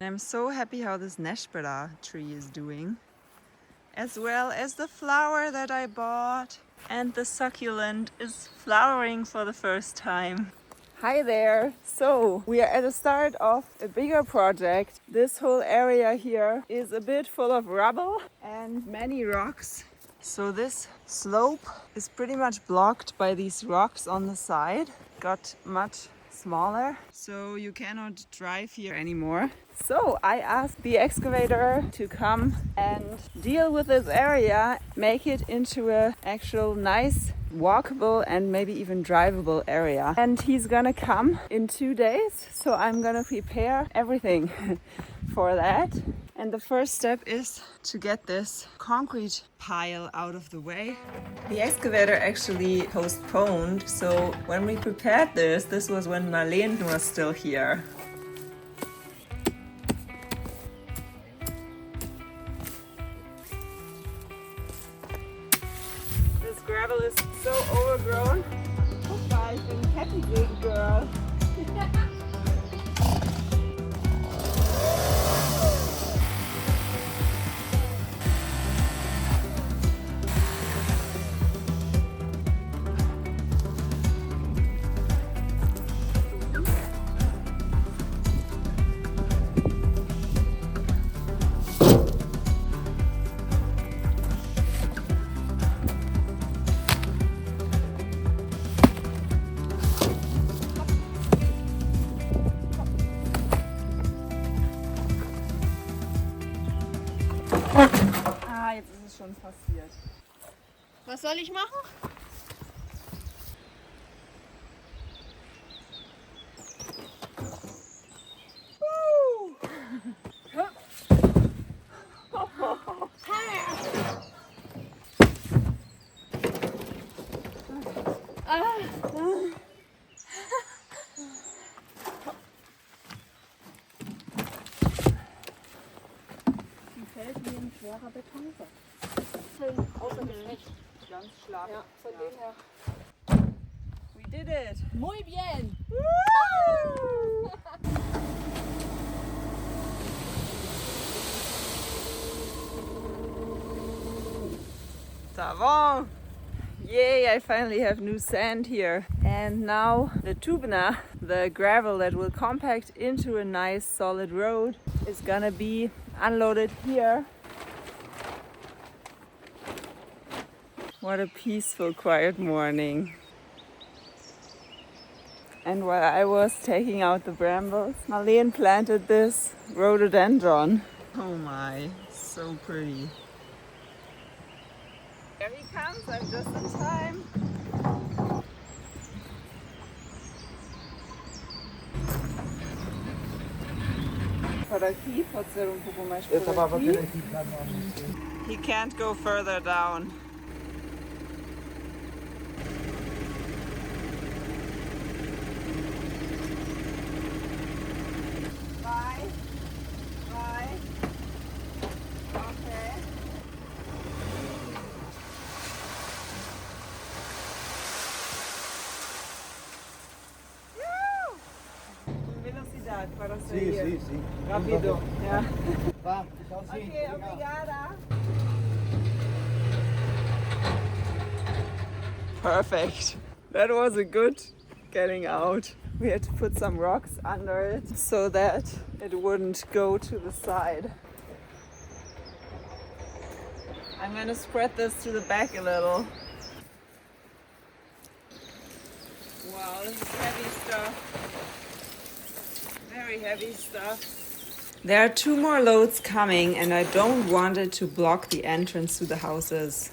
I'm so happy how this Nespera tree is doing, as well as the flower that I bought. And the succulent is flowering for the first time. Hi there! So, we are at the start of a bigger project. This whole area here is a bit full of rubble and many rocks. So this slope is pretty much blocked by these rocks on the side. Got much smaller, so you cannot drive here anymore. So I asked the excavator to come and deal with this area, make it into an actual nice walkable and maybe even drivable area. And he's gonna come in 2 days, so I'm gonna prepare everything for that. And the first step is to get this concrete pile out of the way. The excavator actually postponed, so when we prepared this was when Marlene was still here. This gravel is so overgrown. Guck mal, ich bin happy big girl. Jetzt ist es schon passiert. Was soll ich machen? Fällt wie ein schwerer Betonsack. Außer Gefecht. Ganz schlaff. Ja, von dem her. We did it! Muy bien! Ça va! Yay, I finally have new sand here. And now the tubna, the gravel that will compact into a nice solid road, is gonna be unloaded here. What a peaceful, quiet morning. And while I was taking out the brambles, Marlene planted this rhododendron. Oh my, so pretty. Here he comes, I'm just in time. He can't go further down. Bye. Bye. Okay. Velocidade para sair. Sim. Rápido. Yeah. Vamos, tchauzinho. Okay, obrigada. Perfect. That was a good getting out. We had to put some rocks under it so that it wouldn't go to the side. I'm gonna spread this to the back a little. Wow, this is heavy stuff. Very heavy stuff. There are 2 more loads coming and I don't want it to block the entrance to the houses.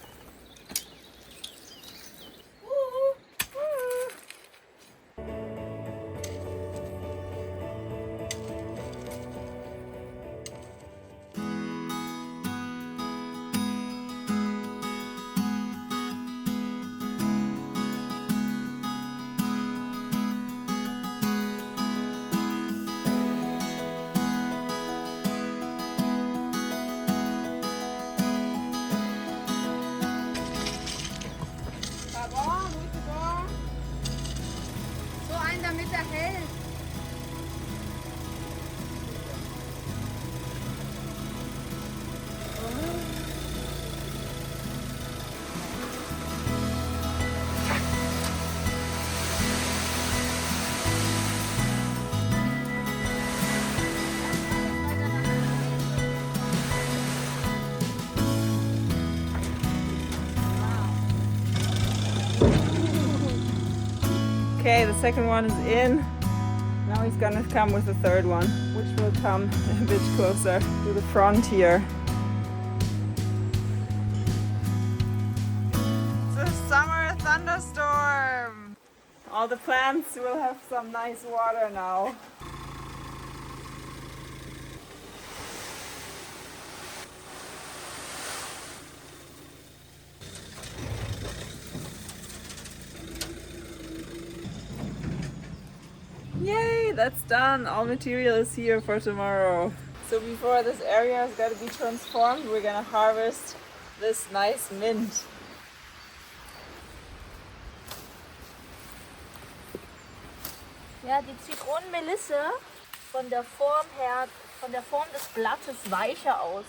Okay, the second one is in. Now he's gonna come with the third one, which will come a bit closer to the front here. It's a summer thunderstorm. All the plants will have some nice water now. Yay, that's done. All material is here for tomorrow. So before this area has got to be transformed, we're gonna harvest this nice mint. Ja, die Zitronenmelisse von der Form her, von der Form des Blattes weicher aus.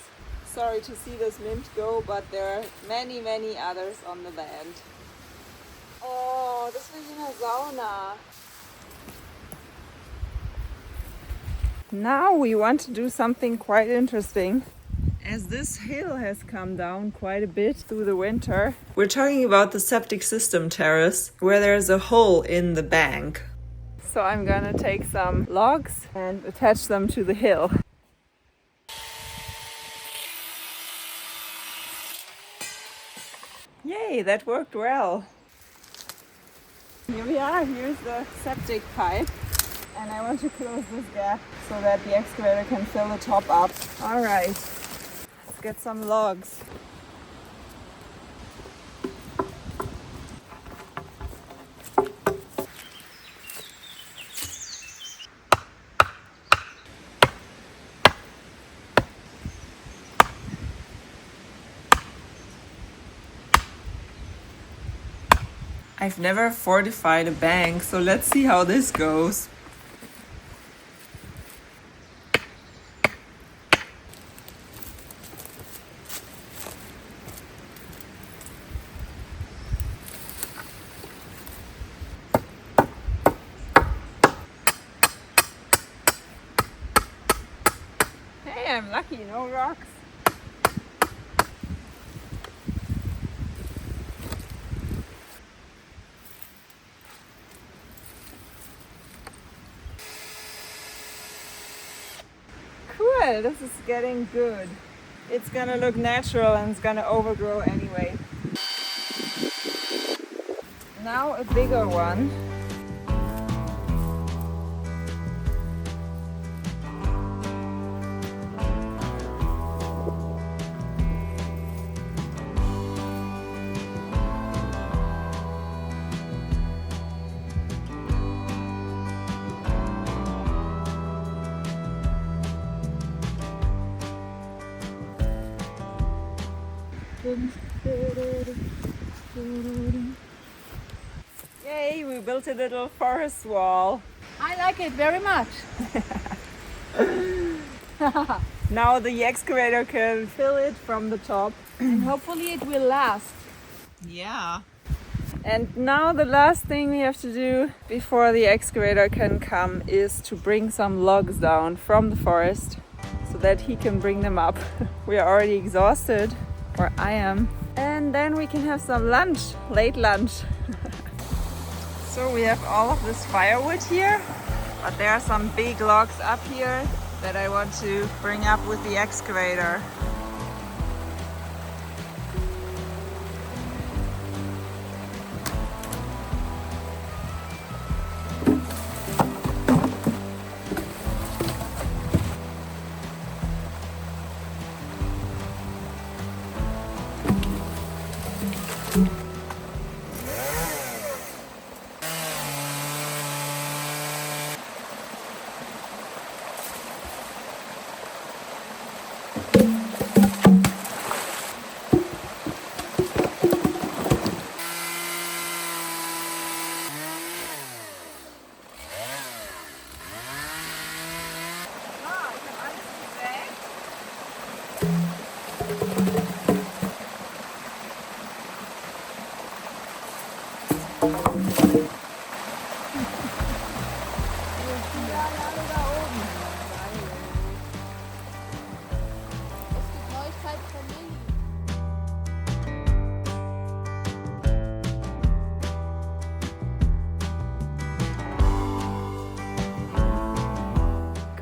Sorry to see this mint go, but there are many, many others on the land. Oh, das will ich in der Sauna. Now we want to do something quite interesting. As this hill has come down quite a bit through the winter, we're talking about the septic system terrace, where there's a hole in the bank. So I'm gonna take some logs and attach them to the hill. Yay, that worked well. Here we are, here's the septic pipe. And I want to close this gap so that the excavator can fill the top up. All right, let's get some logs. I've never fortified a bank, so let's see how this goes. Hey, I'm lucky, no rocks. Cool, this is getting good. It's gonna look natural and it's gonna overgrow anyway. Now a bigger one. Yay, we built a little forest wall. I like it very much. Now the excavator can fill it from the top. And hopefully it will last. Yeah. And now the last thing we have to do before the excavator can come is to bring some logs down from the forest so that he can bring them up. We are already exhausted, or I am. And then we can have some lunch, late lunch. So we have all of this firewood here, but there are some big logs up here that I want to bring up with the excavator.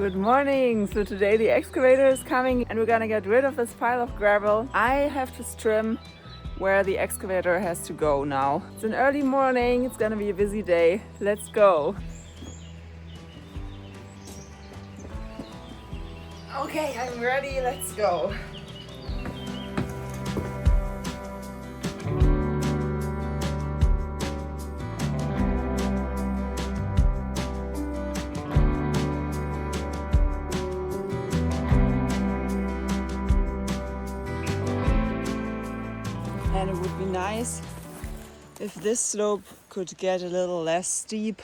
Good morning! So today the excavator is coming and we're gonna get rid of this pile of gravel. I have to trim where the excavator has to go now. It's an early morning, it's gonna be a busy day. Let's go! Okay, I'm ready, let's go! And it would be nice if this slope could get a little less steep,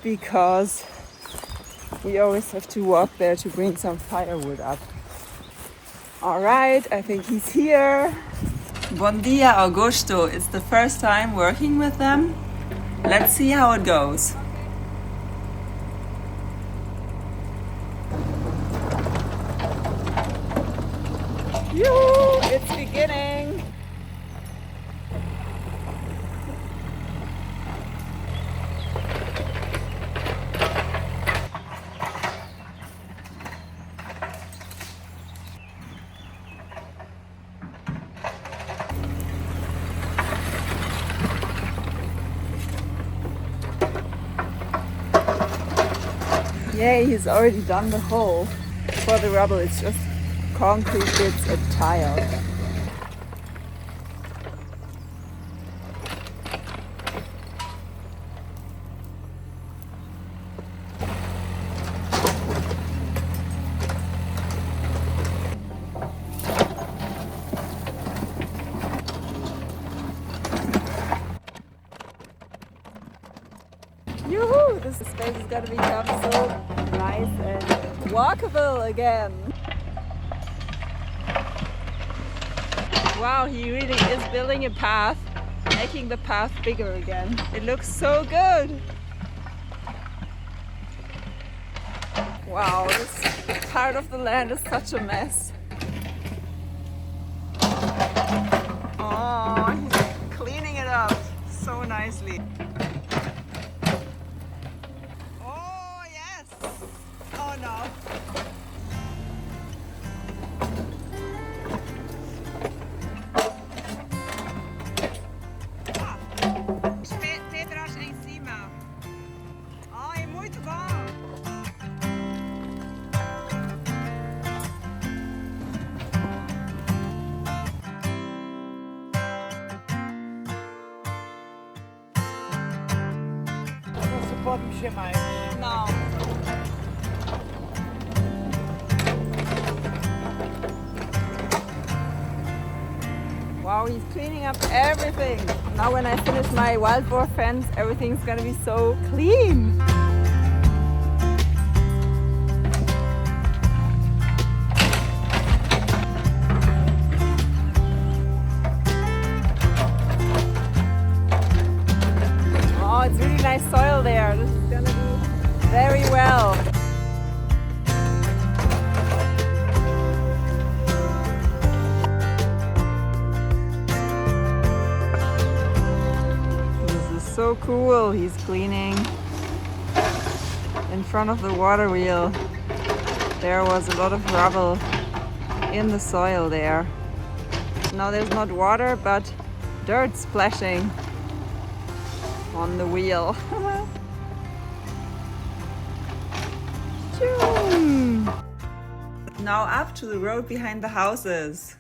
because we always have to walk there to bring some firewood up. All right, I think he's here. Bon dia, Augusto. It's the first time working with them. Let's see how it goes. Yoo, it's beginning. Yay, he's already done the hole. For the rubble, it's just concrete bits and tile. Yoo-hoo! This space is gonna become so nice and walkable again. Wow, he really is building a path, making the path bigger again. It looks so good. Wow, this part of the land is such a mess. Oh, he's cleaning it up so nicely. Oh, yes! Oh, no. Pedras em cima. Ai, muito bom! Não se pode mexer mais. Não. Wow, he's cleaning up everything. Now when I finish my wild boar fence, everything's gonna be so clean. Oh, it's really nice soil there. This is gonna do very well. So cool. He's cleaning in front of the water wheel. There was a lot of rubble in the soil there. Now there's not water, but dirt splashing on the wheel. Now up to the road behind the houses.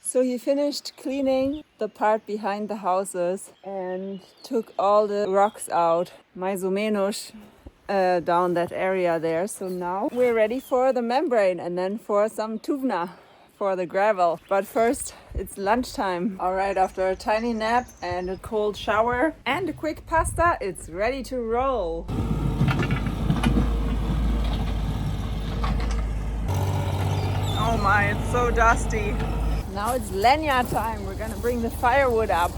So he finished cleaning the part behind the houses and took all the rocks out, mais ou menos, down that area there. So now we're ready for the membrane and then for some tuvna for the gravel. But first, it's lunchtime. All right, after a tiny nap and a cold shower and a quick pasta, it's ready to roll. Oh my, it's so dusty. Now it's Lenya time. We're gonna bring the firewood up.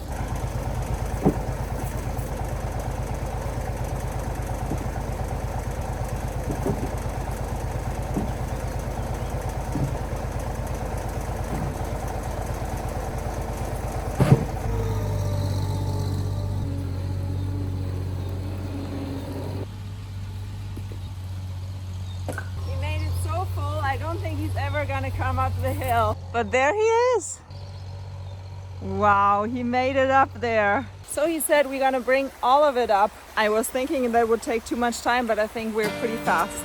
He made it so full, I don't think he's ever gonna come up the hill. But there he is. Wow, he made it up there. So he said we're gonna bring all of it up. I was thinking that would take too much time, but I think we're pretty fast.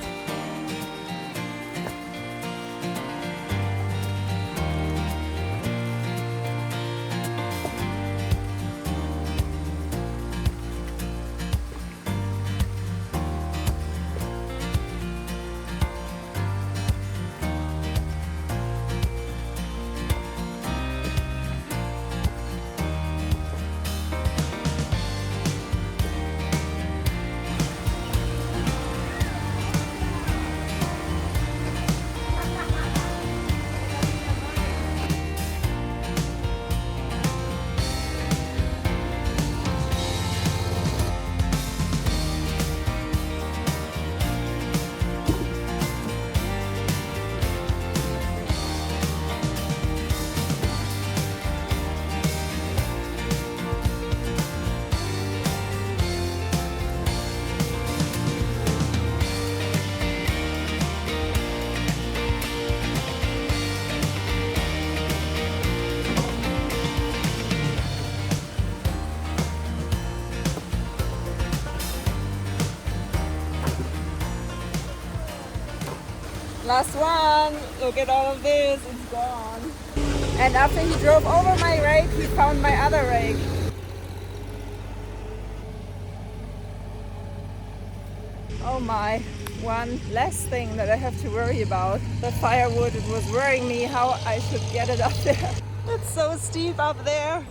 Last one. Look at all of this. It's gone. And after he drove over my rake, he found my other rake. Oh my. One less thing that I have to worry about. The firewood, it was worrying me how I should get it up there. It's so steep up there.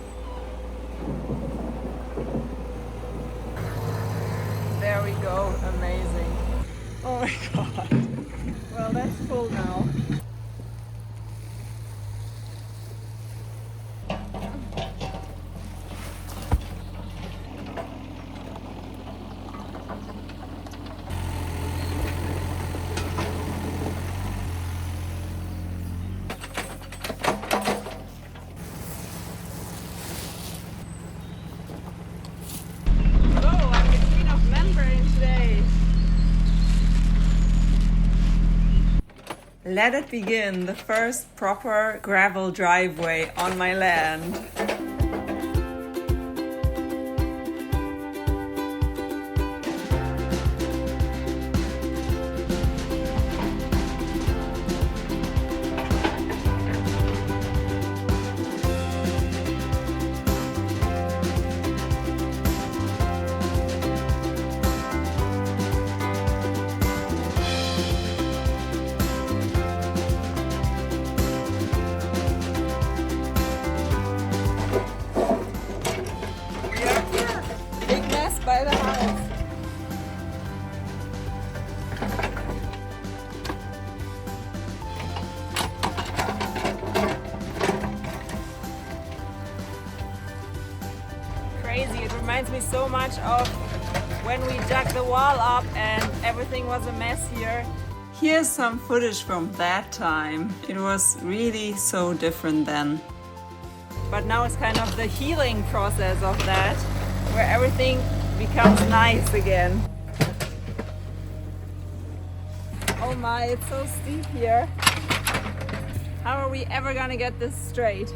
There we go. Amazing. Oh my god. Well, that's full now. Oh, I'm the queen of membrane today. Let it begin, the first proper gravel driveway on my land. By the house. Crazy, it reminds me so much of when we dug the wall up and everything was a mess here. Here's some footage from that time. It was really so different then. But now it's kind of the healing process of that, where everything becomes nice again. Oh my, it's so steep here. How are we ever gonna get this straight?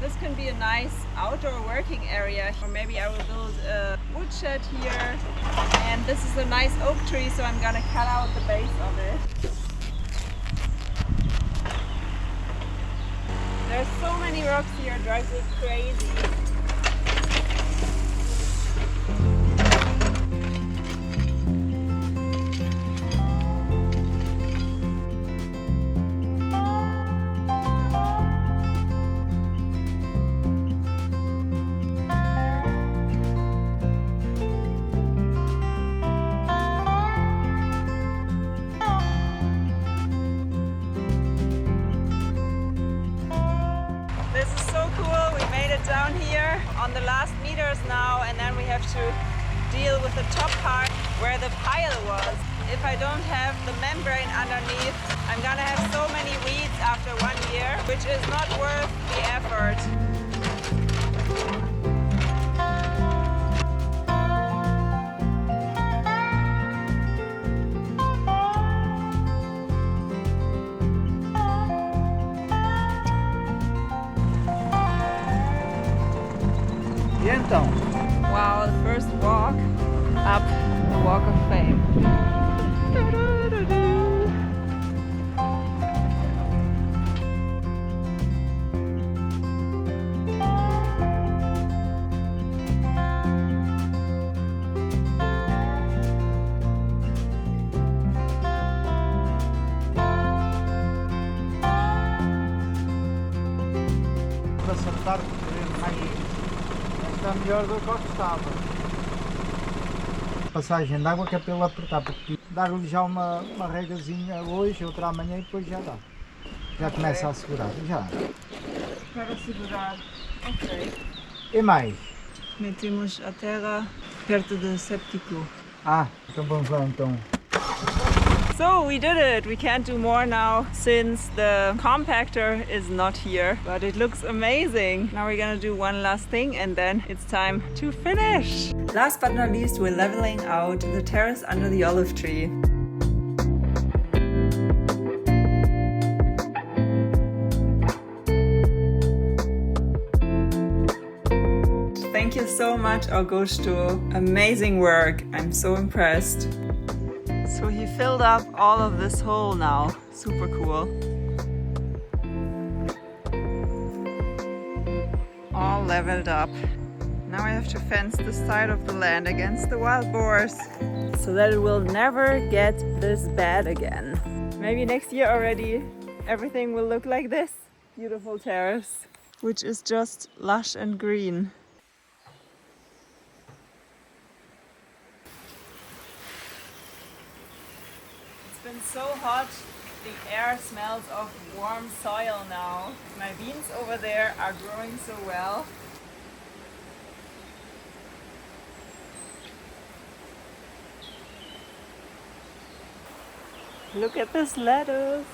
This can be a nice outdoor working area, or maybe I will build a woodshed here. And this is a nice oak tree, so I'm gonna cut out the base of it. There's so many rocks here, it drives me crazy. down here on the last meters now, and then we have to deal with the top part where the pile was. If I don't have the membrane underneath, I'm gonna have so many weeds after 1 year, which is not worth the effort. E então? Wow, the first walk up the Walk of Fame. Para acertar, porque mais está melhor do que eu estava. Passagem de água que é para ele apertar, porque dar-lhe já uma regazinha hoje, outra amanhã e depois já dá. Já começa a segurar, já. Para segurar. Ok. E mais? Metemos a terra perto do séptico. Ah, então vamos lá então. So we did it! We can't do more now since the compactor is not here, but it looks amazing. Now we're gonna do one last thing and then it's time to finish. Last but not least, we're leveling out the terrace under the olive tree. Thank you so much, Augusto. Amazing work. I'm so impressed. So he filled up all of this hole now. Super cool. All leveled up. Now I have to fence the side of the land against the wild boars so that it will never get this bad again. Maybe next year already everything will look like this beautiful terrace, which is just lush and green. It's been so hot, the air smells of warm soil now. My beans over there are growing so well. Look at this lettuce.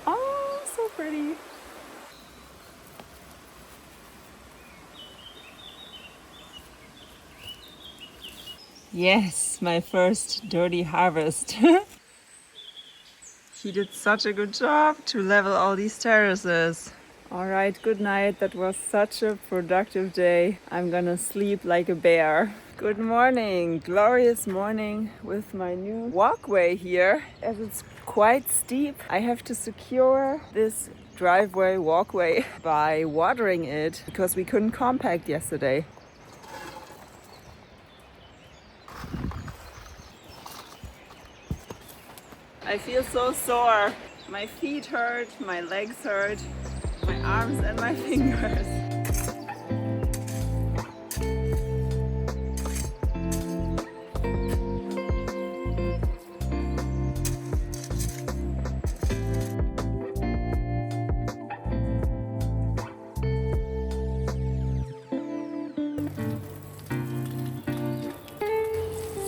Oh, so pretty. Yes, my first dirty harvest. He did such a good job to level all these terraces. Alright, good night. That was such a productive day. I'm gonna sleep like a bear. Good morning, glorious morning with my new walkway here. As it's quite steep, I have to secure this driveway walkway by watering it because we couldn't compact yesterday. I feel so sore. My feet hurt, my legs hurt, my arms and my fingers.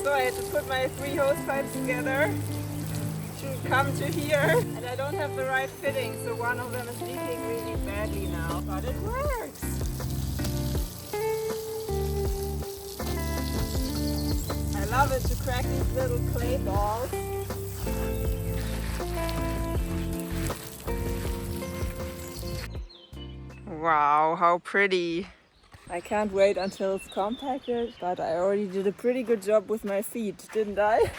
So I had to put my 3 hose pipes together to come to here, and I don't have the right fitting, so one of them is leaking really badly now, but it works. I love it to crack these little clay balls. Wow, how pretty. I can't wait until it's compacted, but I already did a pretty good job with my feet, didn't I?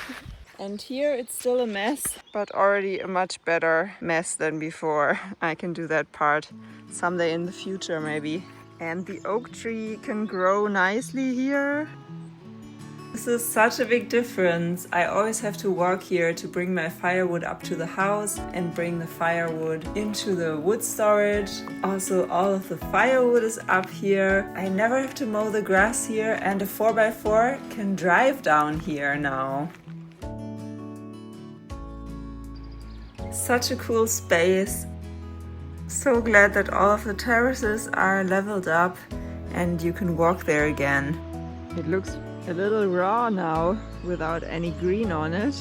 And here it's still a mess, but already a much better mess than before. I can do that part someday in the future maybe. And the oak tree can grow nicely here. This is such a big difference. I always have to walk here to bring my firewood up to the house and bring the firewood into the wood storage. Also, all of the firewood is up here. I never have to mow the grass here, and a 4x4 can drive down here now. Such a cool space. So glad that all of the terraces are leveled up and you can walk there again. It looks a little raw now without any green on it.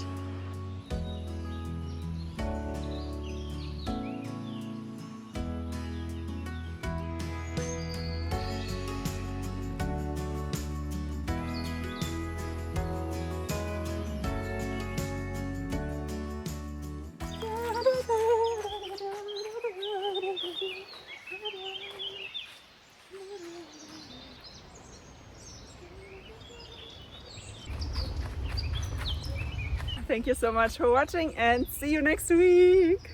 Thank you so much for watching and see you next week!